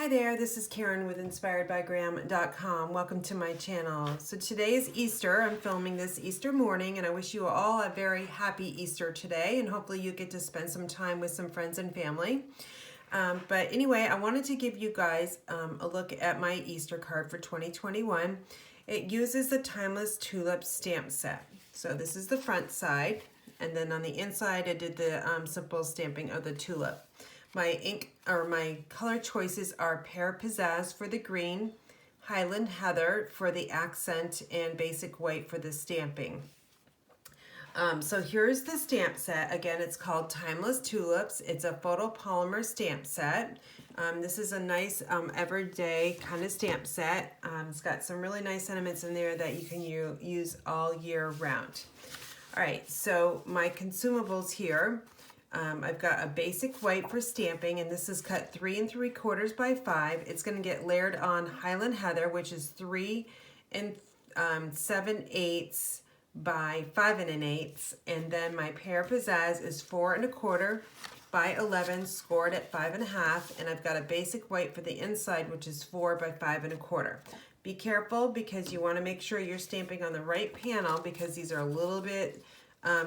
Hi there, this is Karen with InspiredByGram.com. Welcome to my channel. So today is Easter. I'm filming this Easter morning and I wish you all a very happy Easter today, and hopefully you get to spend some time with some friends and family. But anyway, I wanted to give you guys a look at my Easter card for 2021. It uses the Timeless Tulips stamp set. So this is the front side, and then on the inside I did the simple stamping of the tulip. My ink or my color choices are Pear Pizzazz for the green, Highland Heather for the accent, and Basic White for the stamping. So here's the stamp set. Again, it's called Timeless Tulips. It's a photopolymer stamp set. This is a nice everyday kind of stamp set. It's got some really nice sentiments in there that you can use all year round. All right, so my consumables here. I've got a basic white for stamping, and this is cut 3 3/4 by 5. It's going to get layered on Highland Heather, which is 3 7/8 by 5 1/8, and then my Pear Pizzazz is 4 1/4 by 11, scored at 5 1/2, and I've got a basic white for the inside, which is 4 by 5 1/4. Be careful because you want to make sure you're stamping on the right panel because these are a little bit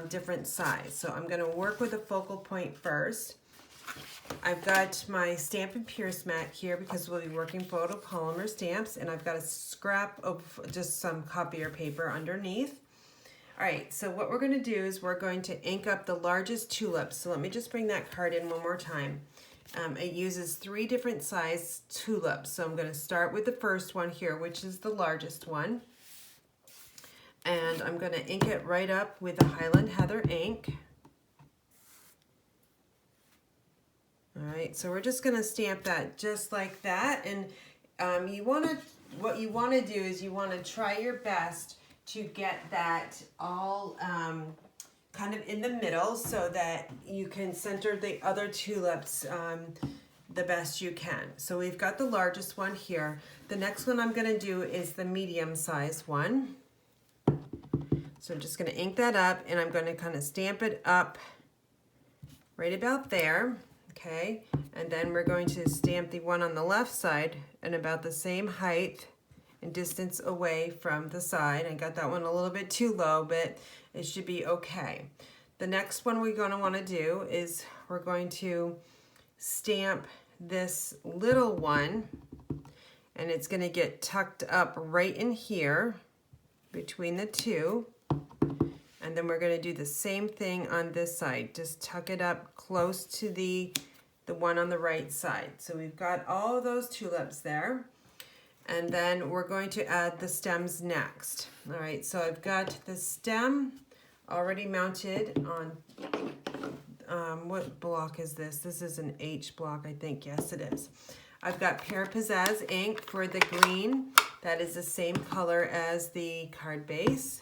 different size. So I'm going to work with a focal point first. I've got my Stampin' Pierce mat here because we'll be working photopolymer stamps, and I've got a scrap of just some copier paper underneath. All right, so what we're going to do is we're going to ink up the largest tulips. So let me just bring that card in one more time. It uses 3 different size tulips. So I'm going to start with the first one here, which is the largest one. And I'm going to ink it right up with the Highland Heather ink. All right, so we're just going to stamp that just like that. And what you want to do is you want to try your best to get that all kind of in the middle so that you can center the other tulips the best you can. So we've got the largest one here. The next one I'm going to do is the medium size one. So I'm just going to ink that up, and I'm going to kind of stamp it up right about there, okay? And then we're going to stamp the one on the left side and about the same height and distance away from the side. I got that one a little bit too low, but it should be okay. The next one we're going to want to do is we're going to stamp this little one, and it's going to get tucked up right in here between the two. And then we're going to do the same thing on this side. Just tuck it up close to the one on the right side. So we've got all of those tulips there. And then we're going to add the stems next. All right, so I've got the stem already mounted on, what block is this? This is an H block, I think. Yes, it is. I've got Pear Pizzazz ink for the green. That is the same color as the card base.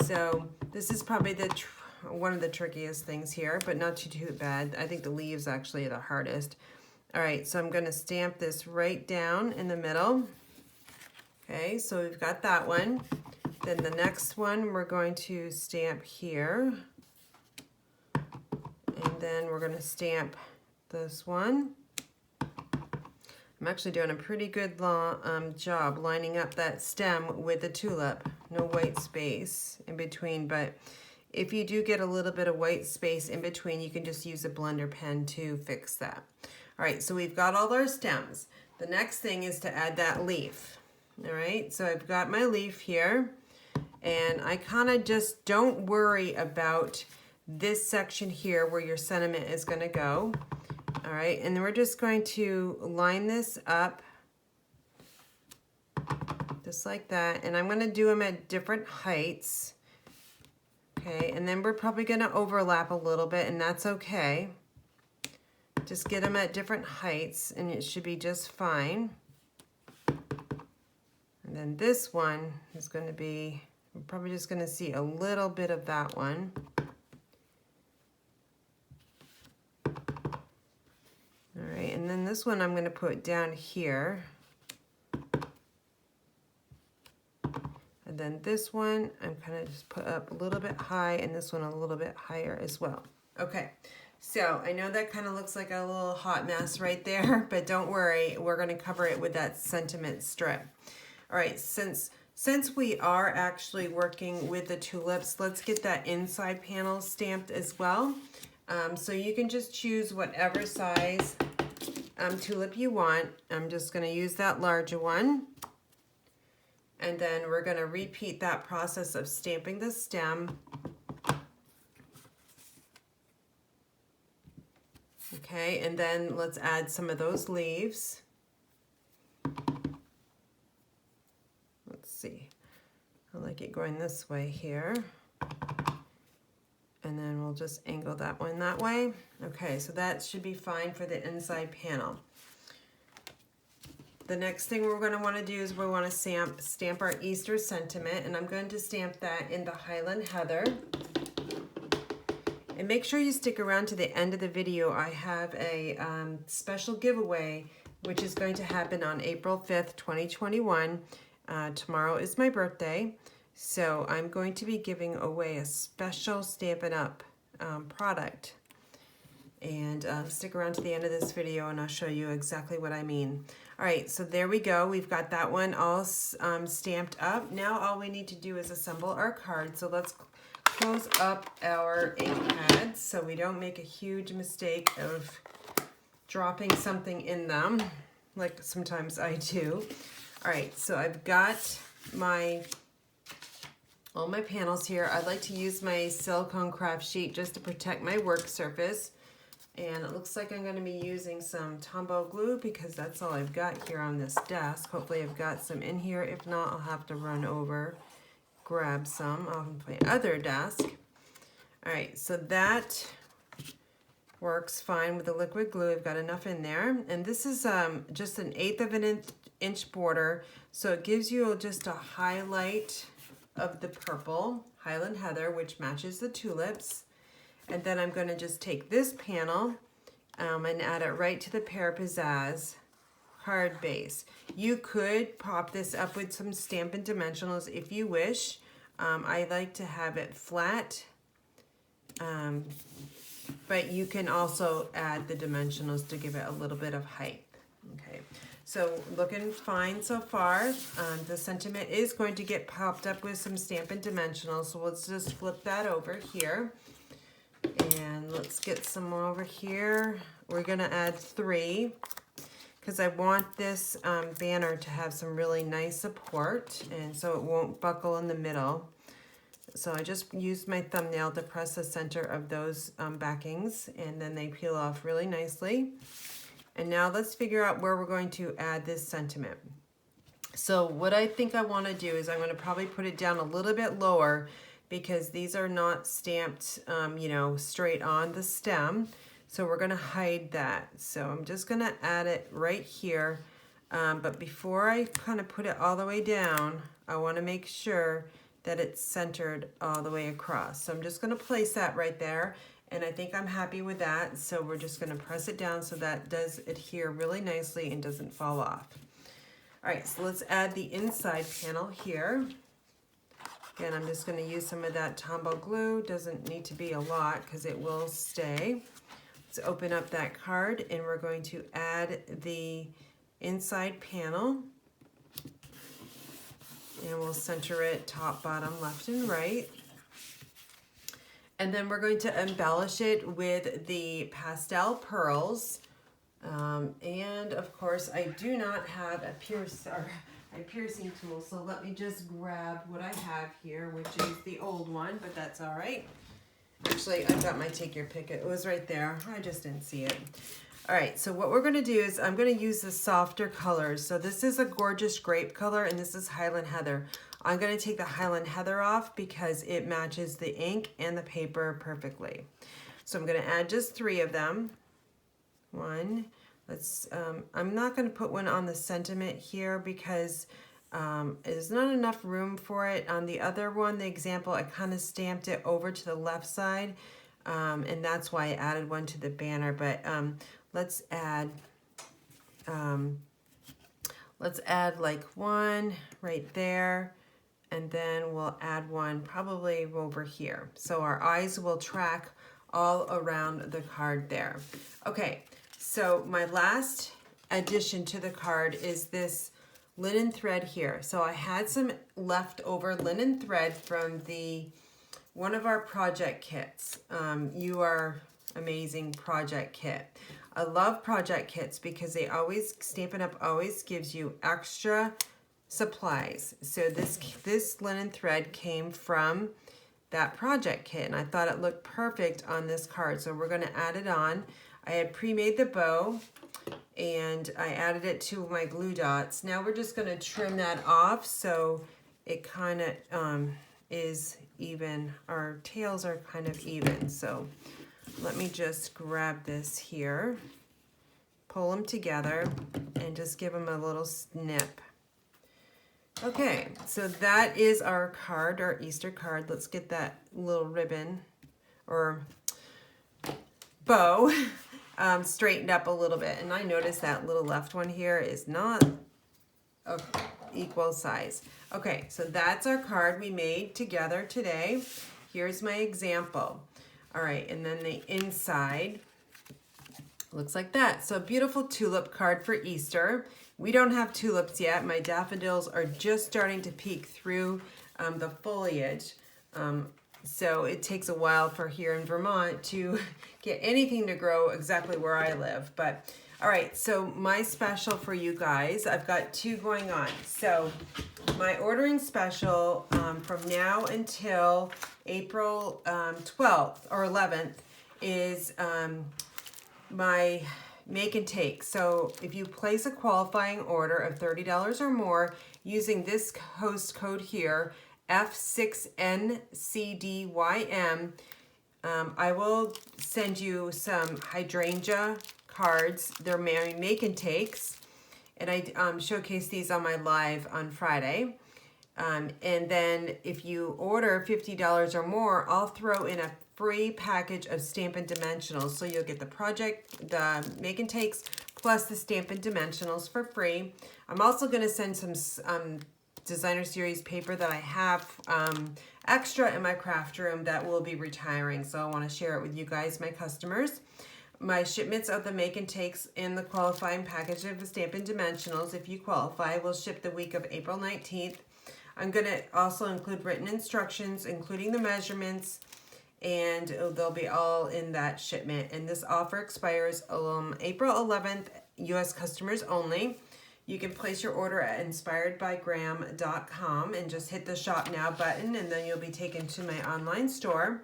So this is probably one of the trickiest things here, but not too bad. I think the leaves actually are the hardest. All right, so I'm going to stamp this right down in the middle. Okay, so we've got that one. Then the next one we're going to stamp here. And then we're going to stamp this one. I'm actually doing a pretty good job lining up that stem with the tulip. No white space in between, but if you do get a little bit of white space in between, you can just use a blender pen to fix that. All right, so we've got all our stems. The next thing is to add that leaf. All right, so I've got my leaf here, and I kind of just don't worry about this section here where your sentiment is going to go. All right, and then we're just going to line this up just like that, and I'm going to do them at different heights. Okay, and then we're probably going to overlap a little bit, and that's okay. Just get them at different heights, and it should be just fine. And then this one is going to be, we're probably just going to see a little bit of that one. All right, and then this one I'm going to put down here. And then this one, I'm kind of just put up a little bit high, and this one a little bit higher as well. Okay, So I know that kind of looks like a little hot mess right there, but don't worry, we're going to cover it with that sentiment strip. All right, since we are actually working with the tulips, let's get that inside panel stamped as well. So you can just choose whatever size tulip you want. I'm just going to use that larger one. And then we're going to repeat that process of stamping the stem. Okay, and then let's add some of those leaves. Let's see. I like it going this way here. And then we'll just angle that one that way. Okay, so that should be fine for the inside panel. The next thing we're going to want to do is we want to stamp our Easter sentiment, and I'm going to stamp that in the Highland Heather. And make sure you stick around to the end of the video. I have a special giveaway, which is going to happen on April 5th, 2021. Tomorrow is my birthday, so I'm going to be giving away a special Stampin' Up! Product. And stick around to the end of this video and I'll show you exactly what I mean. All right, so there we go. We've got that one all stamped up. Now all we need to do is assemble our card. So let's close up our ink pads so we don't make a huge mistake of dropping something in them, like sometimes I do. All right, so I've got all my panels here. I like to use my silicone craft sheet just to protect my work surface. And it looks like I'm going to be using some Tombow glue because that's all I've got here on this desk. Hopefully I've got some in here. If not, I'll have to run over, grab some off my other desk. All right, so that works fine with the liquid glue. I've got enough in there. And this is just 1/8 of an inch border. So it gives you just a highlight of the purple Highland Heather, which matches the tulips. And then I'm going to just take this panel and add it right to the Pear Pizzazz card base. You could pop this up with some Stampin' Dimensionals if you wish. I like to have it flat, but you can also add the dimensionals to give it a little bit of height. Okay, so looking fine so far. The sentiment is going to get popped up with some Stampin' Dimensionals, so let's just flip that over here. And let's get some over here. We're going to add 3 because I want this banner to have some really nice support, and so it won't buckle in the middle. So I just used my thumbnail to press the center of those backings, and then they peel off really nicely. And now let's figure out where we're going to add this sentiment. So what I think I want to do is I'm going to probably put it down a little bit lower because these are not stamped, you know, straight on the stem. So we're going to hide that. So I'm just going to add it right here. But before I kind of put it all the way down, I want to make sure that it's centered all the way across. So I'm just going to place that right there. And I think I'm happy with that. So we're just going to press it down so that does adhere really nicely and doesn't fall off. All right, so let's add the inside panel here. Again, I'm just going to use some of that Tombow glue. Doesn't need to be a lot because it will stay. Let's open up that card and we're going to add the inside panel. And we'll center it top, bottom, left, and right. And then we're going to embellish it with the pastel pearls. And of course, I do not have a piercing tool, so let me just grab what I have here, which is the old one, but that's all right. Actually, I've got my take your pick. It was right there. I just didn't see it. All right, so what we're going to do is I'm going to use the softer colors. So this is a gorgeous grape color, and this is Highland Heather. I'm going to take the Highland Heather off because it matches the ink and the paper perfectly. So I'm going to add just 3 of them. 1. I'm not going to put one on the sentiment here because there's not enough room for it. On the other one, the example, I kind of stamped it over to the left side, and that's why I added one to the banner. But let's add like 1 right there, and then we'll add 1 probably over here. So our eyes will track all around the card there. Okay, so my last addition to the card is this linen thread here. So I had some leftover linen thread from one of our project kits. You Are Amazing project kit. I love project kits because they always, Stampin' Up! Always gives you extra supplies. So this linen thread came from that project kit, and I thought it looked perfect on this card. So we're gonna add it on. I had pre-made the bow, and I added it to my glue dots. Now we're just gonna trim that off so it kind of is even. Our tails are kind of even. So let me just grab this here, pull them together, and just give them a little snip. Okay, so that is our card, our Easter card. Let's get that little ribbon or bow straightened up a little bit. And I noticed that little left one here is not of equal size. Okay, so that's our card we made together today. Here's my example. All right, and then the inside looks like that. So beautiful tulip card for Easter. We don't have tulips yet. My daffodils are just starting to peek through the foliage. So it takes a while for here in Vermont to get anything to grow exactly where I live. But all right, so my special for you guys, I've got two going on. So my ordering special from now until April 12th or 11th is my make and take. So if you place a qualifying order of $30 or more using this host code here, F6NCDYM, I will send you some hydrangea cards. They're my make and takes, and I showcase these on my live on Friday. And then if you order $50 or more, I'll throw in a free package of Stampin' Dimensionals. So you'll get the make and takes plus the Stampin' Dimensionals for free. I'm also going to send some designer series paper that I have extra in my craft room that will be retiring. So I want to share it with you guys, my customers. My shipments of the make and takes in the qualifying package of the Stampin' Dimensionals, if you qualify, will ship the week of April 19th. I'm going to also include written instructions, including the measurements, and they'll be all in that shipment. And this offer expires April 11th, U.S. customers only. You can place your order at inspiredbygram.com and just hit the Shop Now button, and then you'll be taken to my online store.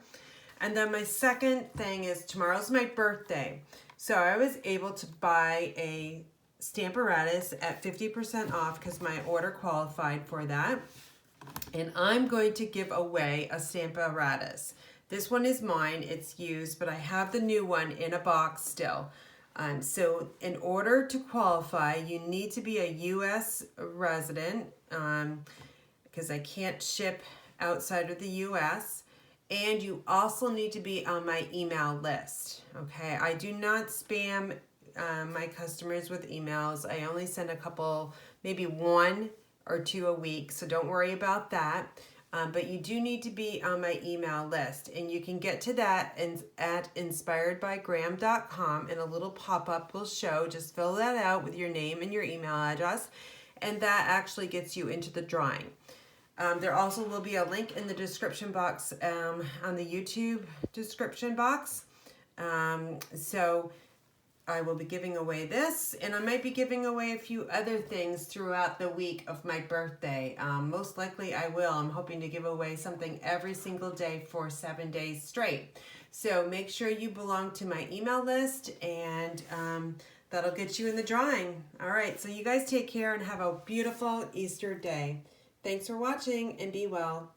And then my second thing is tomorrow's my birthday. So I was able to buy a Stamparatus at 50% off because my order qualified for that. And I'm going to give away a Stamparatus. This one is mine, it's used, but I have the new one in a box still. So in order to qualify, you need to be a U.S. resident because I can't ship outside of the U.S. And you also need to be on my email list, okay? I do not spam my customers with emails. I only send a couple, maybe 1 or 2 a week, so don't worry about that. But you do need to be on my email list, and you can get to that at inspiredbygram.com, and a little pop-up will show. Just fill that out with your name and your email address, and that actually gets you into the drawing. There also will be a link in the description box on the YouTube description box. So I will be giving away this, and I might be giving away a few other things throughout the week of my birthday. Most likely I will. I'm hoping to give away something every single day for 7 days straight. So make sure you belong to my email list, and that'll get you in the drawing. All right, so you guys take care and have a beautiful Easter day. Thanks for watching, and be well.